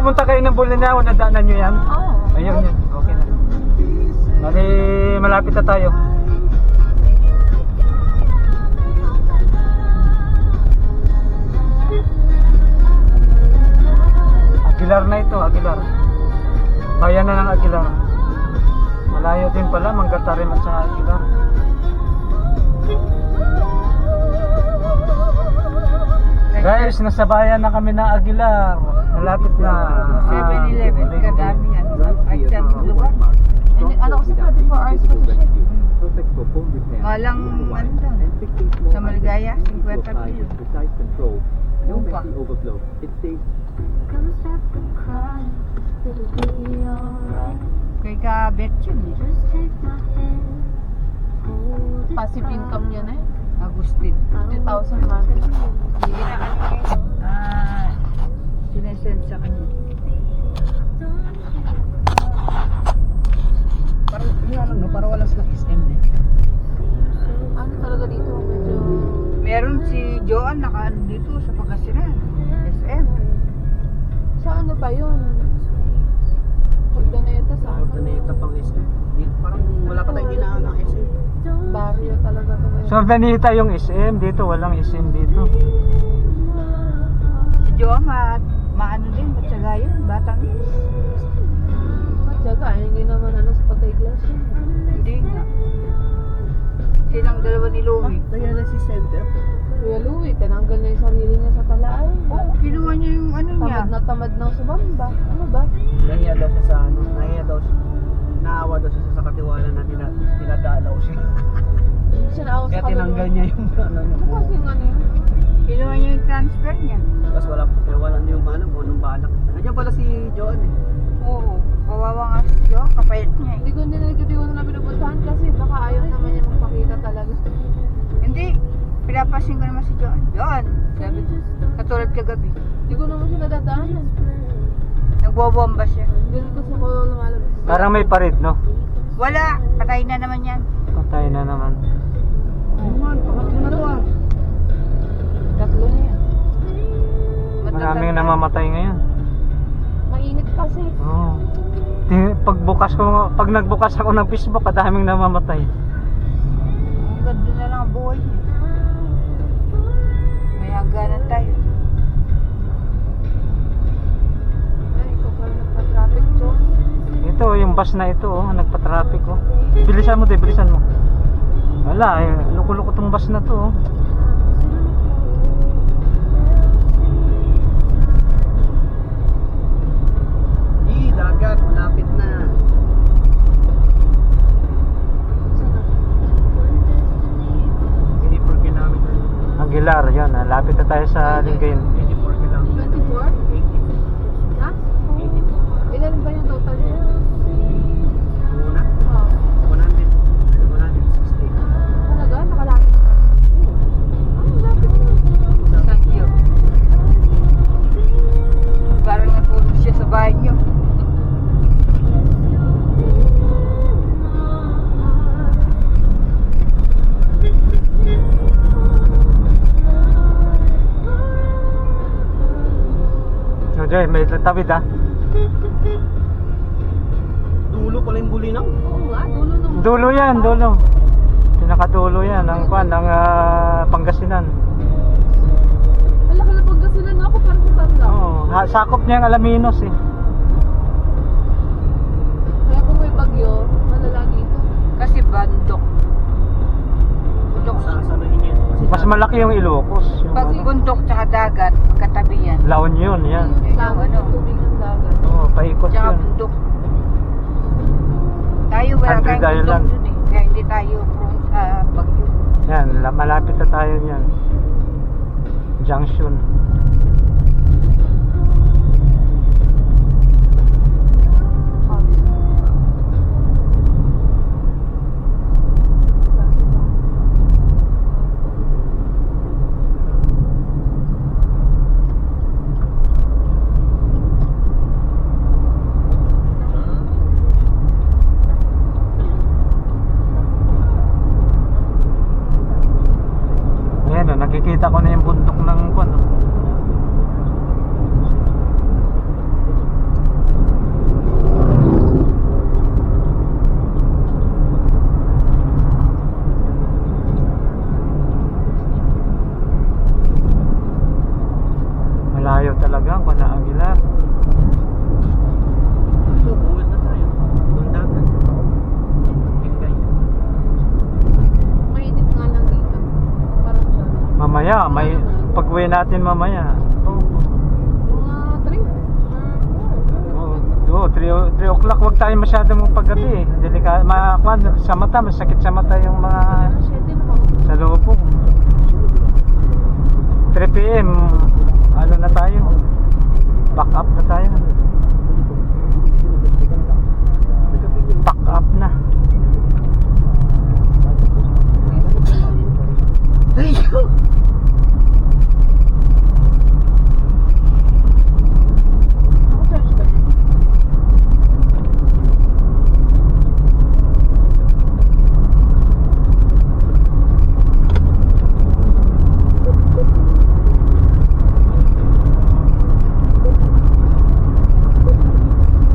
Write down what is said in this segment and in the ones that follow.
pumunta kayo ng Bolinao, nadaanan nyo yan? Oo. Ayun yun, okay na. Bali, malapit na tayo. Aguilar na ito, Aguilar. Bayan na ng Aguilar. Malayo din pala, Manggatarim at saka Aguilar. Guys, nasa bayan na kami ng Aguilar. Malapit na. 7-Eleven, kadami yan. Ay, dyan mo lugar. Ano kasi 24 hours pa siya. Walang ano doon. Sa Maligaya, 50 kilo. Upa. Kay ka-bet yun eh. Passive income niya na eh. Agustin. 50,000 monthly. Hindi na ano yun. Sinesend sa kanya. Parang yun lang, no? Para wala silang SM eh. Ano talaga dito? Medyo... Meron si Joan naka dito sa Pangasinan. SM. Sa ano ba yun? Pagdaneta sa ano? Ordaneta pang SM. Parang wala pa tayong dinaan ng SM. Barrio talaga to. So, Benita yung SM dito, walang SM dito. Si Joan maano din, matyaga yun. Batang yun. Matyaga, hindi naman ano sa pagka-iglesia yun. Hindi nga. Silang dalawa ni Louie. Dialysis center. Kuya Louie, tinanggal niya yung sarili niya sa talaan. Oo, kinuha niya yung ano niya. Tamad na sumamba. Ano ba? Nahiya daw siya sa ano, nahiya daw siya. Naawa daw siya sa katiwala na tinadalaw siya. Hindi siya naawa sa Kaya tinanggal niya yung ano. Ano kasi yung ano yun? Kinuha niya yung transfer niya. Tapos wala na yung ano, kung anong balak. Nandiyan pala si Joan eh. Oo. Kawawa nga si Joan, kapayat niya eh. Hindi ko na pinupuntahan kasi baka ayaw naman niya magpakita talaga. Hindi. Pinapasin ko naman si Joan. Joan, sabi ko. Katulad kagabi. Hindi ko naman siya nadadaanan. Nagbobomba siya. Ganun kasi ako lumalabas. Parang may parid, no? Wala. Patay na naman yan. Patay na naman. Ayun man, pangatlo na to ah. Tatlo na yan. Maraming namamatay ngayon. Mainit kasi. Oo. Pag nagbukas ako ng Facebook, kadaming namamatay. Ang ganda na lang ang buhay niya. May hangganan tayo. Ay, ikaw pala nagpa-traffic dyan. Ito, yung bus na ito, oh, nagpa-traffic, oh. Bilisan mo, bilisan mo. Wala, luko-luko tong bus na to, oh. Dagat, malapit na. Aguilar, yun, lapit na tayo sa Lingayen. 84 kilometers. 24? Ha? Ilan ba yung total niya? Muna, Oo. 160. Talaga? Nakalapit na. Ang lapit na. Thank you. Parang natulog siya sa bahay niyo. So, Joy, may tawid, ah. Dulo pala yung Bulinaw. Oo nga, dulo nung... Dulo yan, dulo. Pinakadulo yan, ng Pangasinan. Wala ka na pagkasilan ako, parang tanda. Oo, sakop niya ang Alaminos, eh. Kaya kung may bagyo, malala dito. Kasi bandok. Bundok Sa Saluhin yan. Mas malaki yung Ilocos. Yung Pag bundok tsaka dagat, magkatabi yan. La Union, yan. Tawag ng tubig ng dagat. Oo, paikot Tsaka yun. bundok. Tayo wala Andre tayong bundok Island. dun eh. Kaya hindi tayo prone sa bagyo. Yan, malapit na tayo yan. Junction. Ayan, nakikita ko na yung bundok ng talaga kung na Aguilar. So, bungad na tayo. Doon dagat. Ingay. Mainit nga lang dito. Parang siya. Mamaya, may pag-uwi natin mamaya. Mga 3 o'clock, wag tayo masyadong paggabi. Delikado, sa mata, masakit sa mata yung mga 7 na ako. sa lubong. 3 PM, ano na tayo? Back up na tayo. Back up na.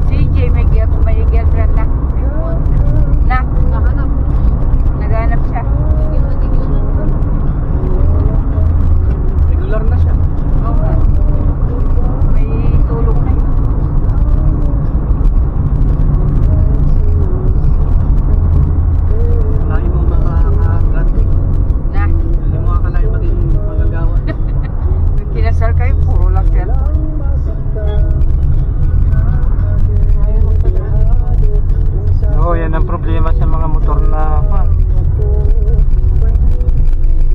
CJ, may girlfriend na. Na, Nakahanap. naghanap siya. Tigil na tigil na. Regular na siya. Oo nga. May tulong na yun. Lahi mo makakagat. Na, Hindi mo akalain maging magagawa. nung kinasal kayo, puro lang cellphone. Ayaw magpag-drive. Oo, yan ang problema sa mga motor na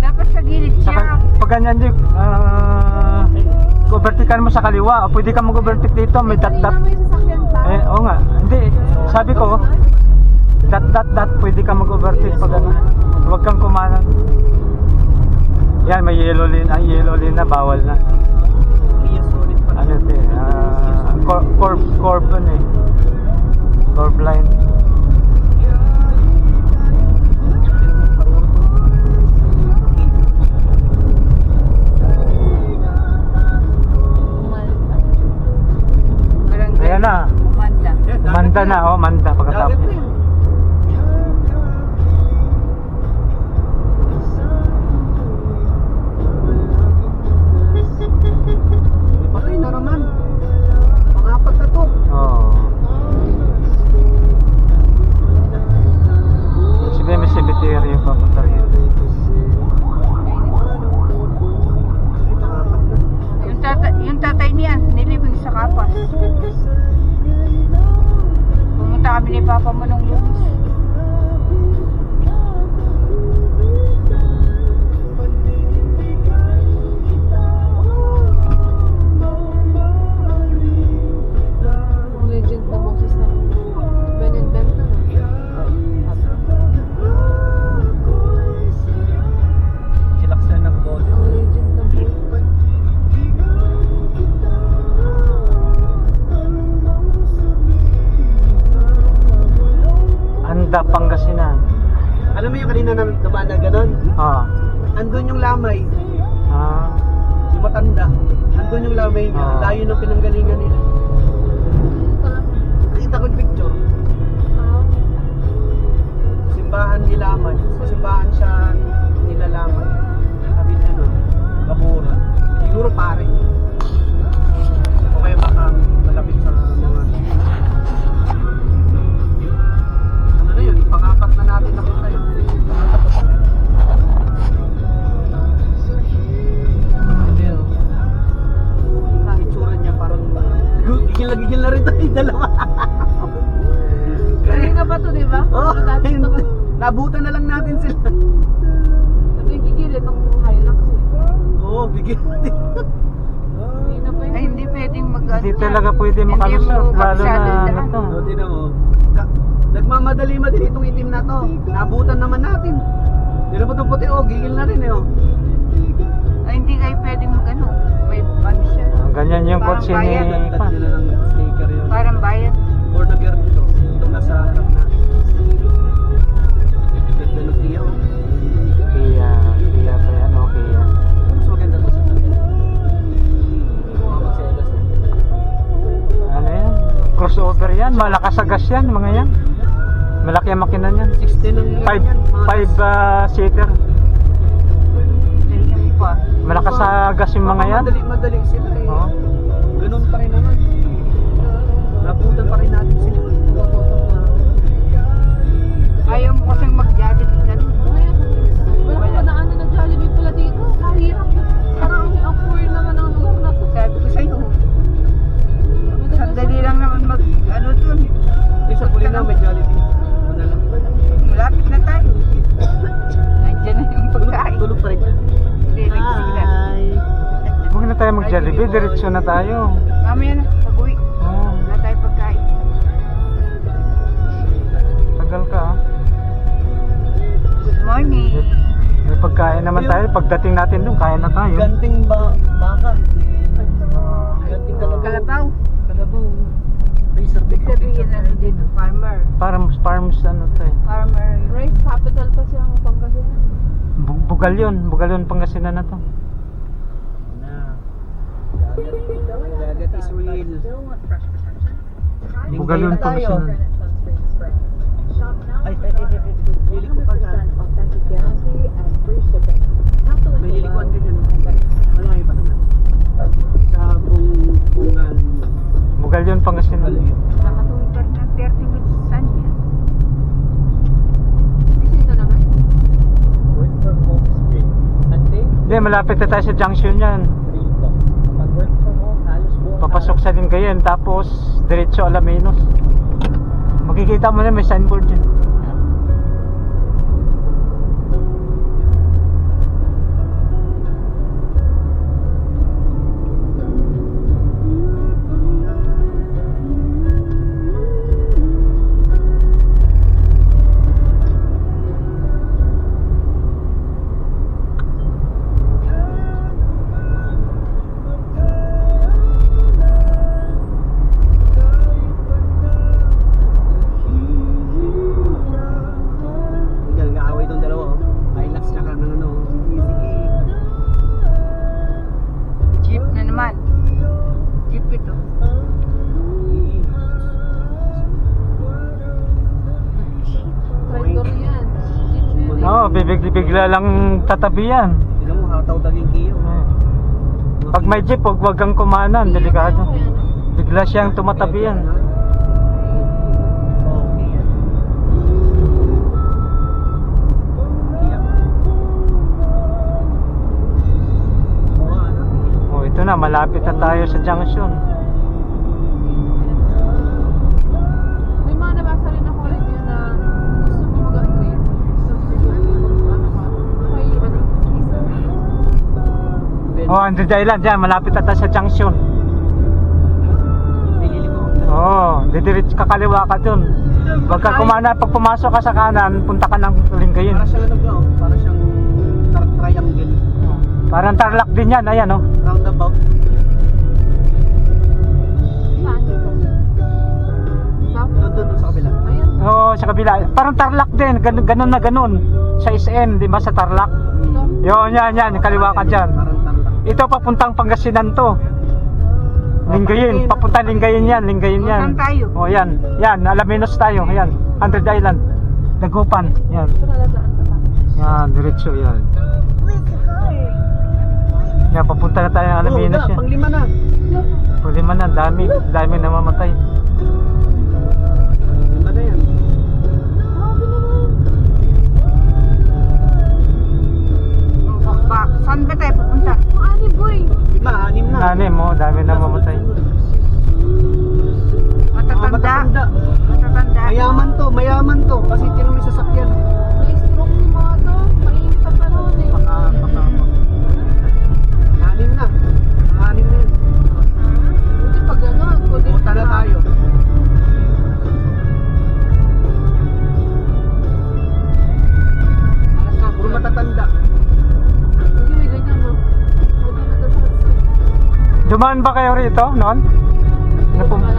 Dapat sa gilid siya. Saka, pag ganyan Jeep, overtakean mo sa kaliwa, pwede ka mag-overtake dito, may dot-dot. Kanina may sasakyan pa. Oo nga, hindi, sabi ko, dot, pwede ka mag-overtake pag ano, huwag kang kumanan. Yan, may yellow lane, yellow lane na, bawal na. Iya, solid pa. Ano ito curve ano eh, curve line. Barangay. Ayan na, Umanda. Manda na, Manda pagkatapos. Dagat na yun. Patay na naman. Pang-apat na to. Oo. Sige, may cemetery yung papunta rin. Yung tatay niya, nilibing sa Kapas. Pumunta kami ni Papa mo nung Lunes. Ang legend na boses na Ben and Ben na. Silaksan ng boses. Ang legend na boses. Anda, Pangasinan. Alam mo yung kanina na naman na gano'n? Ah. Andun yung lamay. Ah. Yung matanda. Andun yung lamay niya. Ah. Layo ng pinanggalingan nila. Nakita ko yung picture. Simbahan ni Laman. Sa simbahan siya nilalaman. Sabi niya no, Kabura. Siguro pare. O kaya baka malapit sa mga... Ano na yun? Pang-apat na natin nakita yun. Hindi o. Itsura niya parang... Gigil na rin tayo dalawa. Kanina pa to, di ba? Oh, Dati ito pa. nabutan na lang natin sila. Ito yung gigil, itong Hilux. Oo, bigyan natin. Kanina pa yun. Ay, hindi pwedeng Hindi talaga pwede Hindi makalusot, mo lalo kabisado na yung ano daan. to. O, tinan mo. Nagmamadali-madali itong itim na to. Nabutan naman natin. Di na ba itong puti? Oh, gigil na rin eh. Oh. Ay, hindi kayo pwedeng magano. May ano siya. Ganyan yung Parang kotse ni bayan. Pan. nila ng sticker yun. Parang bayan. Or nag-air dito. Itong nasa harap na. Ganda ng tiyaw. Kia ba yan? Okay yan. Mas maganda to sa tabi. Mga magselas na. Ano yan? Crossover yan, malakas sa gas yan, mga yan. Malaki ang makina niyan. 16 ang year 5 yan. Mga- seater. Ganyan pa. Malakas sa gas yung mga yan. Madali-madali sila eh. Oh. Ganun pa rin naman. Nabutan pa rin natin sila. Ayaw mo kasing mag-Jollibee na. Wala ko daanan ng Jollibee pala dito. Kahirap. Parang ang poor naman ang luto na to. Sabi ko sa'yo, sandali lang naman ano to. Sa Pulinaw may Jollibee. Ano na lang. Malapit na tayo. Nandiyan na yung pagkain. Tulog pa rin siya. Hindi, nagsigilan. Huwag na tayo mag-Jollibee, diretso na tayo. Mamaya na, pag-uwi. Oh, Wala tayo pagkain. tagal ka ah. Good morning. May pagkain naman tayo. Pagdating natin doon, kaya na tayo. Ganting baka. Ah, Ganting Kalabaw. Kalabaw. Racer Ibig sabihin ano dito, farmer. farms ano to eh. Farmer. Rice capital pa siyang Pangasinan. Bugal yun Pangasinan na to. Na. Dagat is real. Bugal yun Pangasinan. Ay. Lili ko pa dyan. May lilikuan ka dyan. Malaki pa naman. Sa bungan. Bugal yun Pangasinan. Nakatulog pa rin ng 30 minutes saan yan? Sino naman? Hindi, malapit na tayo sa junction yan. Papasok sa Lingayen, tapos diretso Alaminos. Makikita mo na may signboard dyan. Nag-aaway tong dalawa. Hilux tsaka ng ano. Sige. Jeep na naman. Jeep ito. Traitor yan. Jeep yan. Oo, bigla lang tatabi yan. Tignan mo, hataw daging kiyo. Pag may jeep, wag kang kumanan, delikado. Bigla siyang tumatabi yan. Okay yan. Iyak. Oo, ano? Oh, ito na, malapit na tayo sa junction. May mga nabasa rin ako review na gusto mo mag-upgrade. Oh, Andrew Island, dyan, malapit na tayo sa junction. May liliko. Oo, didiretso kakaliwa ka dun. Wag ka kumana, pag pumasok ka sa kanan, punta ka ng Lingayen. Para siyang ano ba, oh? Para siyang triangle. Parang Tarlac din yan, ayan oh. Roundabout. Saan dito? Doon sa kabila. Ayan. Oo, sa kabila. Parang Tarlac din, ganun na ganun. Sa SM, di ba sa Tarlac? Ito. Yun, yan, kaliwa ka dyan. Parang tarlac. Ito papuntang Pangasinan to. Lingayen, papuntang Lingayen yan, Saan tayo? Oh, yan, Alaminos tayo, yan. Andrew Island, Dagupan, yan. Ito naladaan ka pa. Yan, diretso yan. Yan, papunta na tayo ng Alaminos yan. Pang-5 na. Pulima na, dami namamatay. 5 na yan. Saan ba tayo pupunta? Ani boy! 5, 6 na. Nanim mo, dami namamatay. Matatanda. Matatanda. Mayaman to. Kasi tinong may sasakyan. Na-stroke yung mga to. Mainit sa panahon eh. Baka. 6 na. 6 na yun. Buti pag gano'n. Punta na tayo. Puro matatanda. Hindi may ganyan no. Pwede na daw sa Dumaan ba kayo rito noon?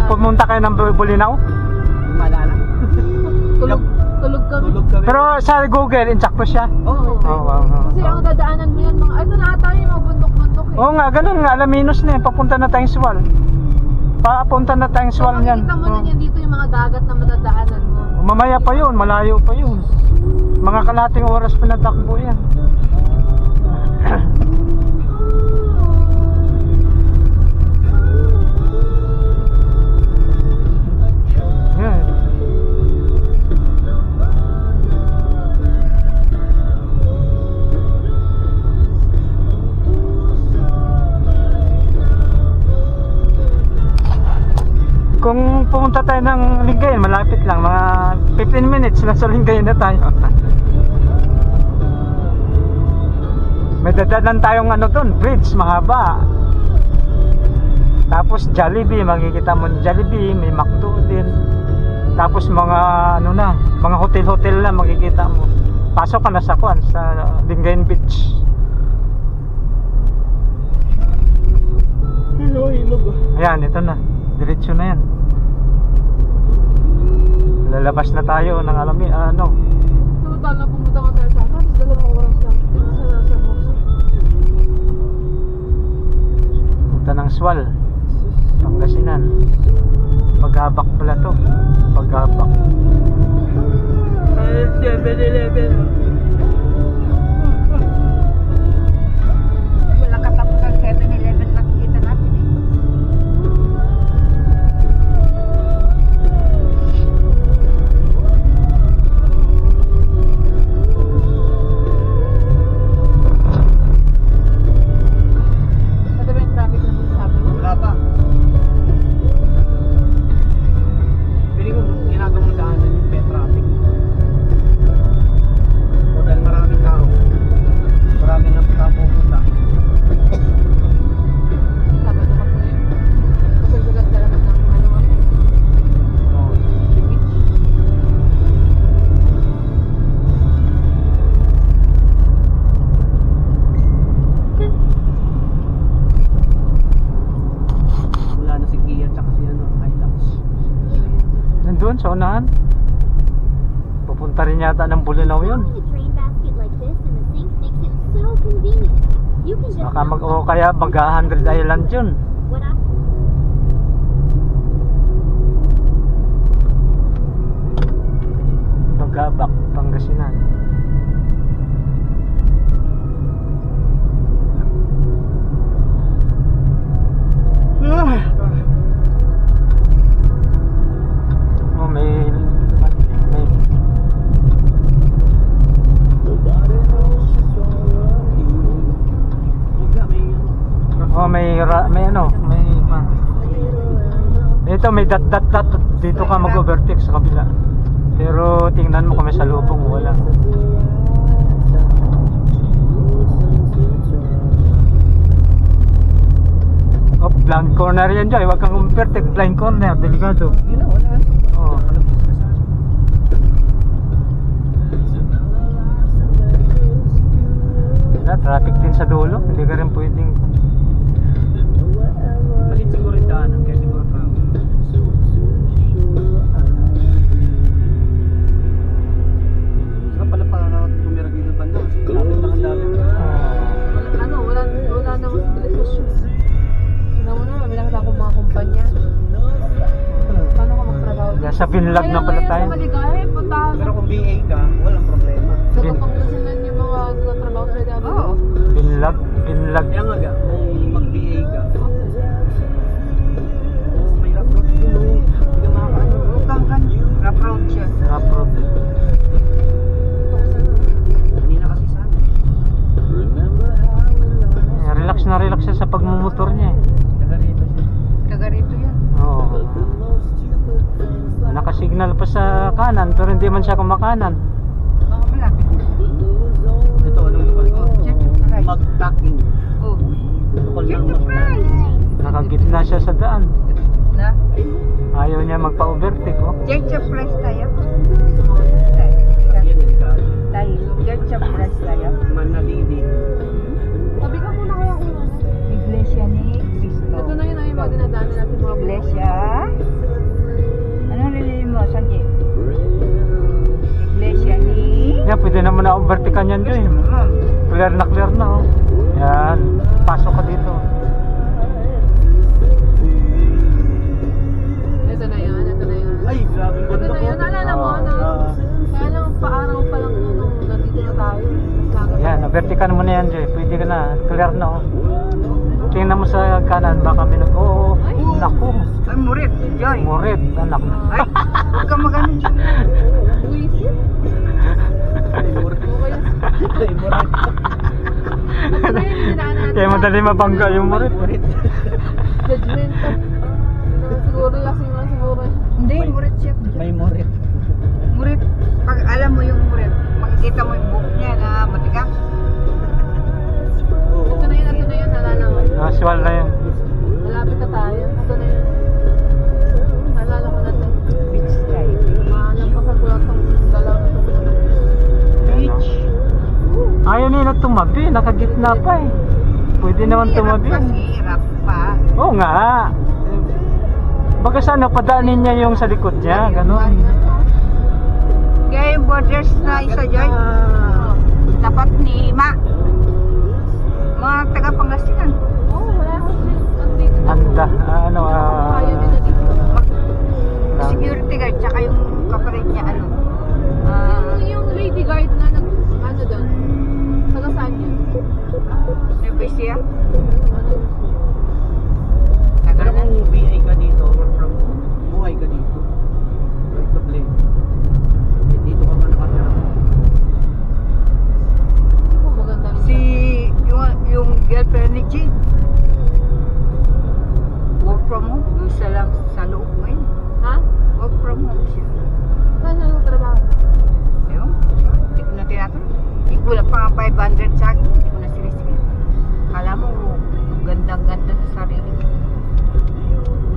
Pumunta kayo ng Bulinaw? Malala. Tulog kami. Tulog kami. Pero sa Google, insakto siya. Oo. Wow. Kasi ang dadaanan mo yan, mga, ito na ata yung mga bundok-bundok eh. Oo nga, ganun nga, Alaminos na yun, papunta na tayong Sual. Papunta na tayong Sual niyan. Makikita mo na yan dito yung mga dagat na madadaanan mo. Mamaya pa yun, malayo pa yun. Mga kalating oras pa natakbo yan. Kung pumunta tayo ng Lingayen, malapit lang, mga 15 minutes nasa Lingayen na tayo. May dadalan tayong ano doon, bridge mahaba. Tapos Jollibee, makikita mo Jollibee, may McDo din. Tapos mga ano na, mga hotel-hotel na makikita mo. Pasok ka na sa Kuan, sa Lingayen Beach. Ayan, ito na. Diretso na yan. Lalabas na tayo ng ano. Total na pumunta ka tayo sa akin. 2 oras lang. Sa Jose. Punta ng Swal, Pangasinan. Paghabak pala to. Paghabak. 7-Eleven. Wala katapos ang 7-Eleven nakikita natin eh. Ito ba yung traffic na sinasabi mo? Wala pa. Piling ko ginagawang daanan yung pet traffic. O dahil maraming tao. Marami na pupunta. Sabado ka pa yun. Kasi gaganda naman ng ano. Oo. Beach. Wala na si Kia tsaka si Hilux. Nandun sa unahan. Pupunta rin yata ng Bulinaw yun. Throwing a drain basket like this in the sink makes it so convenient. You can just Baka o kaya mag-100 Island yun. what I Paghabak, Pangasinan. Oh, may may ano, may ito may dot dito ka mag-overtake sa kabila. Pero tingnan mo kung may salubong, wala. Oh, blind corner yan dyan. Huwag kang overtake, blind corner, delikado. Yun na, wala. Oh. Traffic din sa dulo, hindi ka rin pwedeng. Malit siguro yung daanan, kaya siguro traffic. Saka pala para tumira dito banda kasi lapit lang ang dami. Wala na hospitalization. Tingnan mo naman, may nakita akong mga kumpanya. Paano ka magtrabaho? Sa Binlag na pala tayo. Maligay, puntahan. Pero kung BA ka, walang problema. Sa Pangasinan yung mga nagtatrabaho sa DW. Oo. Binlag. Kaya nga ga, kung mag-BA ka, may rough road dito. Hindi ka makakaano. Bukang kan. Rough road siya. Rough. Kanina kasi sana. Relax na relax siya sa pagmumotor niya eh. Taga rito siya. Taga rito yan. Oo. Nakasignal pa sa kanan pero hindi man siya kumakanan. Mga malapit. Ito, anong tukol ko? Church of Christ. Mag-tacking. Oh. Tukol Church lang of Christ. Nakagitna siya sa daan. Na? Ayaw niya magpa-overtake oh. Church of Christ tayo. Yan yung ka. Tayo. Church of Christ tayo. Manalili. Sabi ka muna kaya kung ano. Iglesia ni Cristo. Ito na yun yung mga dinadaanan natin mga Iglesia. Anong nililin mo, Sanji? Iglesia ni... Yan, pwede naman na overtakean yan dyan. Clear na oh. Yan, pasok ka dito. Ito na yun. Ay, grabe Ito ganda na ko. yun. Naalala mo na. Kaya lang paaraw pa lang nung nandito na tayo. Yan, overtakean mo na yan dyan. Pwede ka na, clear na oh. Tingnan mo sa kanan, baka may oo, naku, Ay, murit. Joy. murit, anak. Ay, huwag kang magano dyan. Buisit. Ay, mura. Ay, mura. Ito na yun. Dinaanan natin. Kaya madali mabangga yung murit. Murit. Judgmental. Siguro lasing lang siguro eh. Hindi, murit siya. May morit. Murit. Pag alam mo yung murit, makikita mo yung buhok niya na matigas. Oo. Ito na yun, nalala ko. Casual na yun. Malapit na tayo. Ito na yun. Nalala ko na ito. Beach ride. Malampasan ko lang itong dalawang ito. Beach. Ayaw nila tumabi, nakagitna pa eh. Pwede naman tumabi. Hirap pa. Oo nga. Baka sana padaanin niya yung sa likod niya, ganun. Kaya yung borders na isa dyan, tapat ni Ma. Mga taga Pangasinan. Oo, wala ko dito. Anda, Kaya nila dito. Security guard, tsaka yung kapalit niya, ano. Yung lady guard na nag, ano doon? Taga saan yun? Nevesia. Ano? Pero kung BA ka dito, work from home, buhay ka dito. May problema. Dito ka man nakatira. Ako, maganda rin. Si, yung girlfriend ni Jade. Work from home. Doon sa lang sa loob ngayon. Ha? Work from home siya. Saan siya yung trabaho? Ayun. Hindi ko na tinatanong. Ikulang pa nga 500 sa akin. Hindi ko na sinisingil. Kala mo, gandang-ganda sa sarili.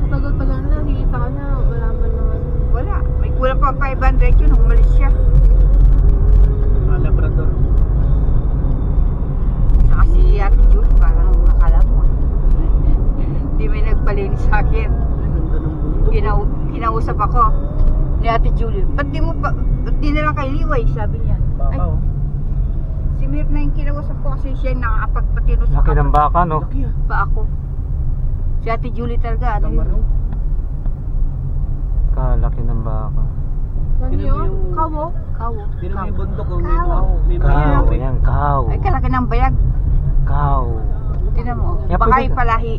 Tagal-tagal na, nakikita ka na, wala man naman. Wala. May kulang pa 500 yun. Nung umalis siya. Labrador. Saka si Ate Jude, parang akala mo. Hindi may nagpalinis sa akin. Ganda ng bundok. Kinausap ako ni Ate Julie. Ba't di na lang kay Liway? Sabi niya. Ay, Baka, oh. si Mirna yung kinausap ko kasi siya yung nakakapagpatino sa Laki ng baka, no? Laki ah. pa ako. Si Ate Julie talaga, ano Tamaraw. yun? Kalaki ng baka. Saan Sino yun? yung- Kawo? Kawo. Sino may Kawo. bundok o may Kawo. may Cow, yan, cow. Ay, kalaki ng bayag. Cow. Tinan mo. Yeah, Baka pwede ka. palahi.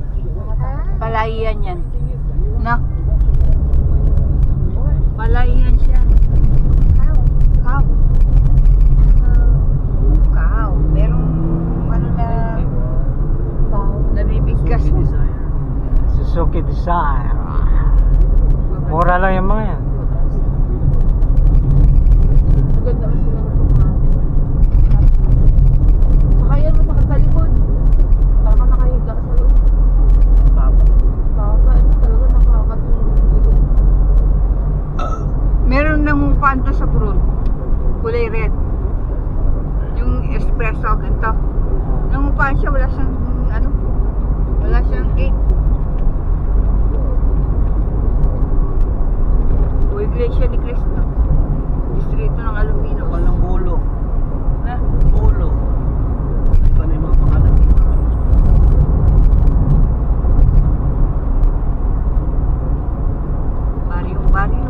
Palahiyan yan. Na. Palahiyan siya. Kaw. Kaw. Merong ano na nabibigkas mo. desire. Suzuki Desire. Mura lang yung mga yan. Maganda kasi meron itong mga. Saka yan, masakit sa likod. Baka nakahiga sa loob. Papa. Baka ano talaga nakakatulog yung likod. Meron nangungupahan doon sa Purul. Kulay red. Yung espresso ganito. Nangungupahan siya, wala siyang ano. Wala siyang gate. O Iglesia ni Cristo. Distrito ng Alumino. Walang ulo. Ha? Ulo. Ano yung mga pangalan dito? Baryo.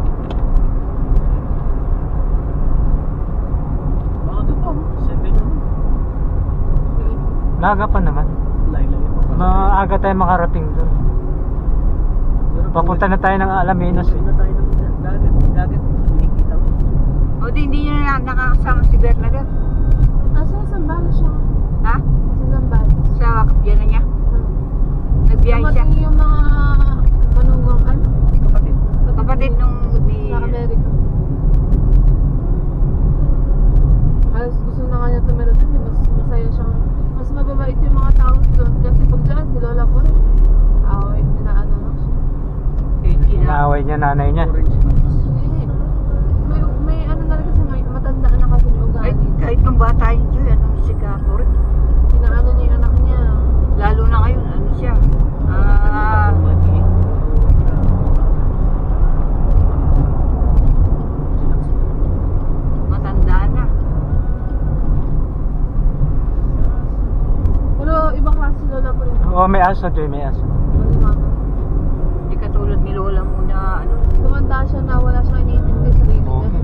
Maaga pa. 7 ano? Naga pa naman. Laylay pa pa. Maaga tayo makarating doon. Pero Papunta na tayo ng Alaminos eh. na tayo ng dagat. Dagat. Nakikita mo. O di hindi niya nakakasama si Bernadette. Asa sa Zambales siya? Ha? Sa Zambales. Sa kapyanan niya. Nagbiyahe siya. Dumating yung mga manugang ano? Kapatid. Kapatid nung ni... Sa Amerika. Halos gusto na nga niya tumira doon eh. Mas masaya siyang, mas mababait yung mga tao doon. Kasi pag dyan, si Lola po rin. Away, inaano na siya. Inaaway niya nanay niya. Orange. Hindi. May ano na rin kasi, may matanda na kasi may Ay, ugali. kahit nung bata yun, Joy, anong sigato rin. Inaano niya yung anak niya. Lalo na ngayon, ano siya? Matanda na. Pero ibang klase si Lola po rin. Oo, may aso, Joy, may aso. Ano mama? Hindi katulad ni Lola mo na ano. Tumanda siya na wala siyang iniintindi sa sarili niya.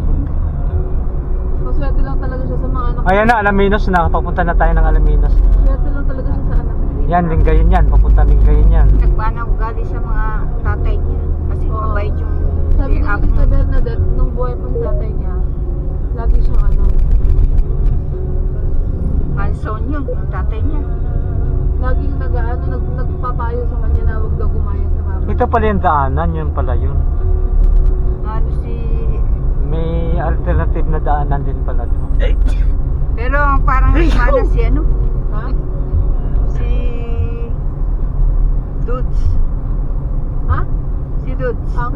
Maswerte lang talaga siya sa mga anak. Ayan na, Alaminos na. Papunta na tayo ng Alaminos. Swerte lang talaga siya sa anak. Yan, Lingayen yan. Papunta Lingayen yan. Nagbanang ugali sa mga tatay niya. Kasi Oo. mabait yung Sabi ko ako. kay Bernadette, nung buhay pang tatay niya, lagi siyang ano, Hanson yun, ang tatay niya. laging nagpapayo sa kanya na huwag daw gumaya sa mama. Ito pala yung daanan, yun pala yun. Ano si... May alternative na daanan din pala to. Pero parang nagmana si ano? Ha? Si... Dudes. Ha? Si Dudes. Ang?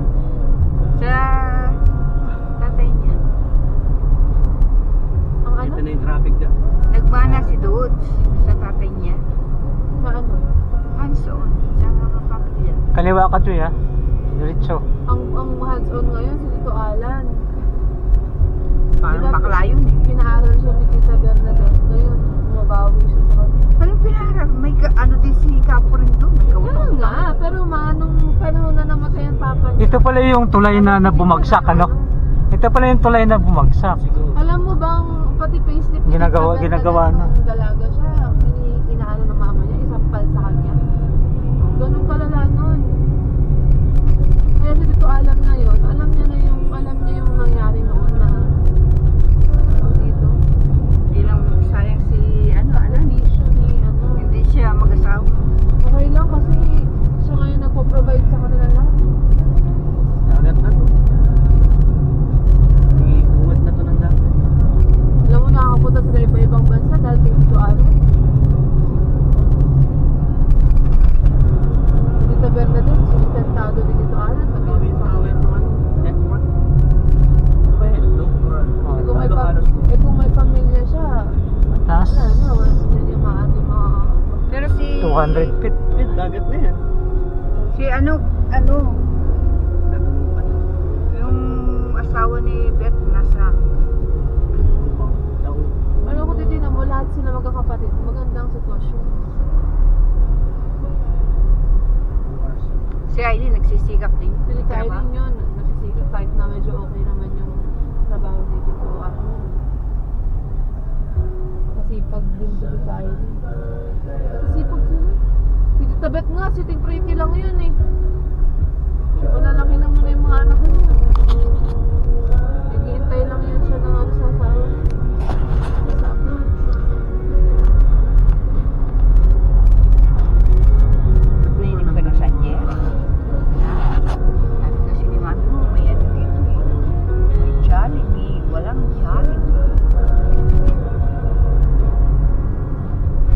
Sa... tatay niya. Ang ano? Ito na yung traffic dyan. Nagmana si Dudes sa tatay niya. Paano? Hands-on. Sa mga pamilya. Kaliwa ka Joy ha. Diretso. Ang hands-on ngayon si Tito Alan. Parang Diba, bakla yun eh. Pinaaral siya ni Tita Bernadette. Ngayon, mabawi siya sa kanya. Anong pinarap? May ano din si Capo rin doon. Kaya nga, pero nung panahon na namatay ang papa niya. Ito pala yung tulay na bumagsak ano. Ito pala yung tulay na bumagsak. Siguro. Alam mo bang pati payslip ni Ginagawa- Tita Bernadette ginagawa na. nung dalaga siya, inaano ng mama niya, isampal sa kanya. Ganun kalala nun. Kaya si Tito Alam na yun, alam niya yung nangyari noon na dito. Hindi lang sayang si ano, Hindi siya ni ano. hindi siya mag-asawa. Okay lang kasi siya ngayon nagpo-provide sa kanila lahat. Dagat na to. Iungat na to ng dagat. Alam mo, nakakapunta sila iba-ibang bansa dahil kay Tito Alan. Tita Bernadette, sustentado ni Tito Alan. Pati Gawin pa awin ng ano, network. Ano ba yun? Local. kung may pamilya siya, Taas. wala na yung mga ating mga... Pero si 200 feet. Dagat na yan. si ano yung asawa ni Beth nasa Ano ko titignan mo, lahat sila magkakapatid. Magandang sitwasyon. si Aileen nagsisikap din. Pili tayo Trabaho. din yun. Nagsisikip kahit na medyo okay naman yung trabaho ni Tito Alan. Masipag din si tayo din. Masipag sila. Si Tita Beth nga, sitting pretty lang yun eh. Malalaki naman na yung mga anak niya. Naghihintay lang yan siya ng ano sa asawa niya. Sa abroad. Nainip ka na sa niya. Sabi kasi ni mami mo, may ano dito eh. May Jollibee, walang Jollibee.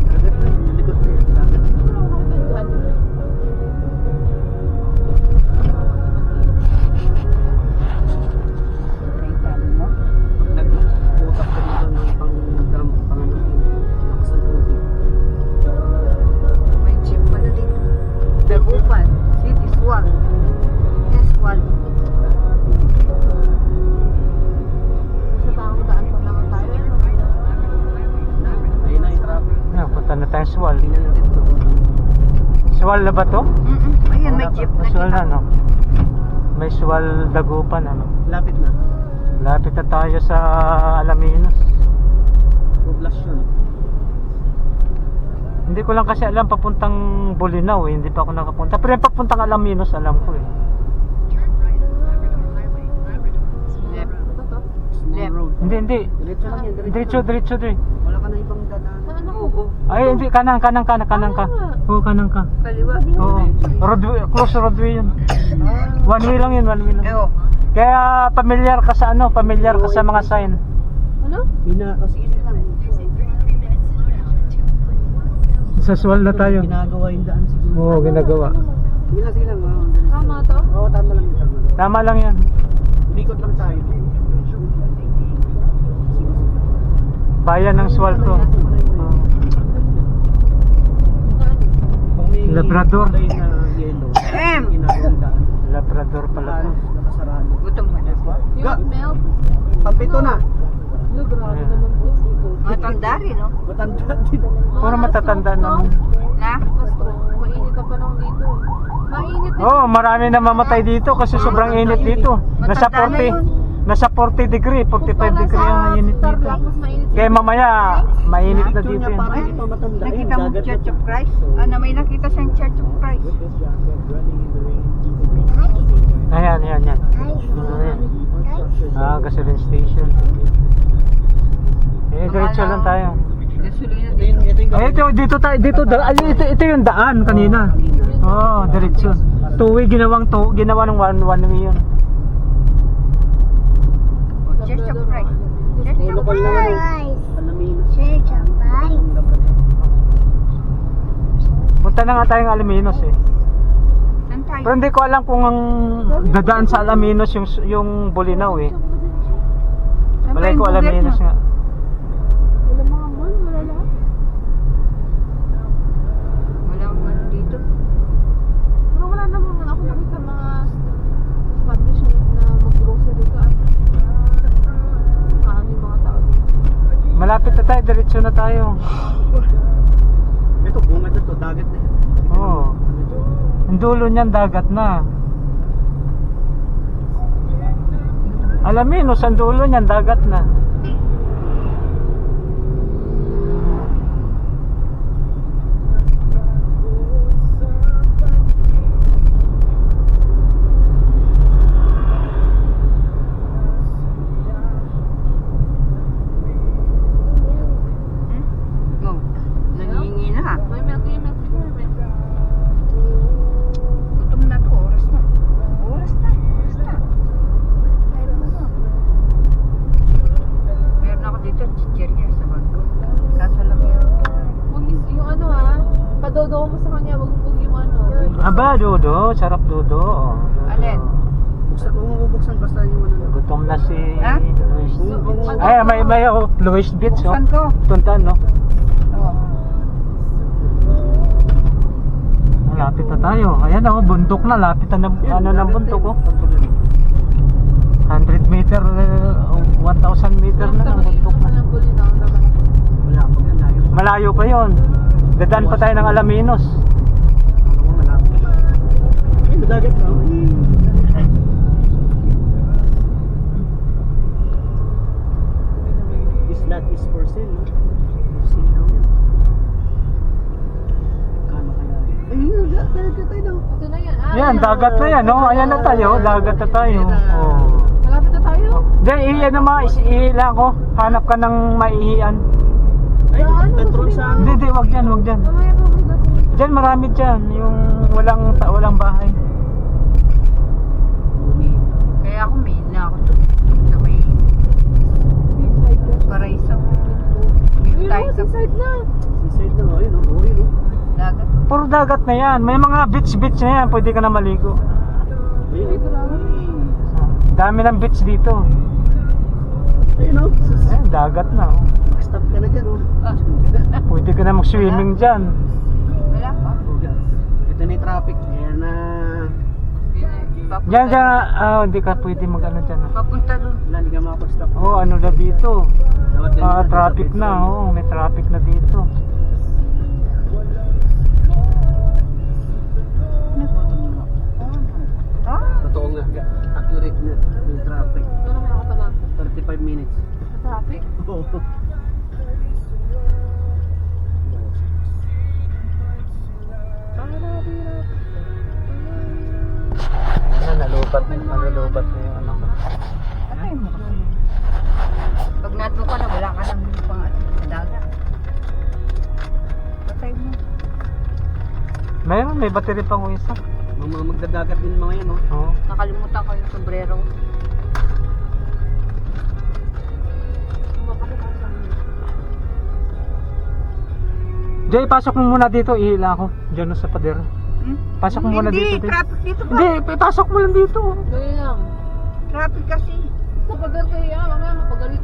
Dagat na yun. Likod na yan. Dagat na. Wala akong nakita dyan. Ay, tama mo. Pag nagputak ka dito ng pang-drum, pang-ano, lakas ng tubig. May jeep pala dito. Dagupan, City Swal. Yes, Swal. Sa taong daan pa naman tayo. Ayun na yung traffic. Punta na tayo sa Swal. Tingnan natin ito. Swal na ba to? Ayan, may jeep na Swal na dito. no? May Swal Dagupan ano? Lapit na. Lapit na tayo sa Alaminos. Poblasyon. Hindi ko lang kasi alam papuntang Bolinao eh. Hindi pa ako nakapunta. Pero yung papuntang Alaminos alam ko eh. Left. Ito to. Small Left. road. Hindi. Diretso lang yan. Diretso. Wala ka na ibang dadaan. Saan ako? Ay, hindi. Kanan ka. Oo, kanan ka. Kaliwa. Oo. Roadway, close roadway yun. One way lang yun. Ewo. Kaya familiar ka sa ano, familiar ka sa mga sign. Ano? Sige lang. Sa Swal na tayo. Ginagawa yung daan siguro. Oo, ginagawa. Sige lang. Tama to? Oo, tama lang. Tama lang yan. Likod lang tayo. Bayan ng Swal to. Oo. Pag may Labrador. kulay na yellow, M. ginagawang daan. Labrador pala to. Nakasarado. Gutom ka na. Yung milk? Pampito na. Ano, grabe naman to. Matanda rin, no? Matanda din. Puro matatanda naman. Na? Basta, mainit ang panahon dito. Mainit din. Oo, marami na mamatay dito kasi sobrang init dito. Nasa Matanda na yun. 40, nasa 40 degree, 45 degree ang init dito. Tarlac, mas mainit. Kaya mamaya, mainit na Actually dito niya yan. parang hindi pa matanda. Nakita mo Church of Christ? May nakita siyang Church of Christ. Ayan. Ayan. Gasoline station. Diretso lang tayo. Gasolina Ito din. yung Ay, ito yung daan kanina. Oo, diretso. Two-way ginawa ng one way yun. Oh, just a price. Just a Lokal na ano. Guys, Alamino. search and buy. Punta na nga tayong Alaminos eh. Saan tayo? Pero hindi ko alam kung ang dadaan sa Alaminos yung Bulinaw eh. Saan Malay tayong ko buget Alaminos mo? nga. Wala mga mall, wala lahat. Wala akong ano dito. Pero wala naman ako nakita mga establishment na mag-grocery ka. Paano yung mga tao dito? Malapit na tayo, diretso na tayo. Ito, bungad na to. Dagat na yan. Oo. Ang dulo niyan dagat na. Alaminos, ang dulo niyan dagat na. Oh, nangingi na ha. May milk siguro, may. Gutom na to, oras na. Oras na. Meron ako dito, chichirya sa bangko. Kaso lang yun. Huwag yung ano ha, padodo mo sa kanya, wag yung ano. Aba, dodo. Sarap dodo. Alin? Buksan, kung mabubuksan, basta yung ano. Gutom na si Ha? Luis. Kung Ay, may Luis Beach, oh. Buksan ko. Tuntan, no? Oh. Lapit na tayo. Ayan ako, bundok na. Lapit na ano ng bundok, oh. 100 meter, 1,000 meter na ang bundok na. Walang Bulinaw naman. Wala pa yan. Layo. Malayo pa yon. Dadaan pa tayo ng Alaminos. Ako mo malapit. Ayun, dagat na. This lot is for sale, no? For sale daw yan. Kano kaya? Ayun, dagat tayo daw. Ito na yan. Yan, dagat na yan, no? Ayan na tayo, dagat na tayo. Oh. Malapit na tayo. Diyan, iyan na mga ihila ko. Hanap ka ng maihian. Ay, ano, control sa Hindi, wag dyan, wag dyan. Mamaya pa may gas. Diyan, marami dyan. Yung walang bahay. Kaya ako may na ako doon. Sa may Paraiso. May tayo sa Seaside na. Seaside na, ayun, oh. Oh, yun, oh. dagat. Puro dagat na yan. May mga beach na yan. Pwede ka na maligo. Ayun, oh. Dami ng beach dito. Ayun, oh. Ayun, dagat na. Oh. Stop ka na dyan, oh. Ah, Pwede ka na mag-swimming dyan. wala pa. Ito na yung traffic. Ayan na. Papunta Diyan, hindi ka pwede mag-ano dyan. Papunta doon. Wala, hindi ka makapag-stop. Oh, ano na dito? Dapat ganun na Traffic sa na. beach. Oh, may traffic na dito. Ah, Totoo nga. Accurate na yung traffic. Ito naman ako pala. 35 minutes. Sa traffic. Oo. Nalubat na yung ano ko. patay mo ka. Pag nato ka na, wala ka nang pang sa dagat. Patay mo. Mayroon, may battery pa kung isa. Mga magdadagat din mga yan, oh. Oo. Nakalimutan ko yung sombrero. Mapakita ko sa amin. Jay, pasok mo muna dito. Ihila ako. Diyan sa pader. Hmm? Pasok mo muna Hindi, dito. Jay. traffic dito ba? Hindi, pasok mo lang dito. Gawin lang. Traffic kasi. Sa pagal kaya, mamaya mapagalit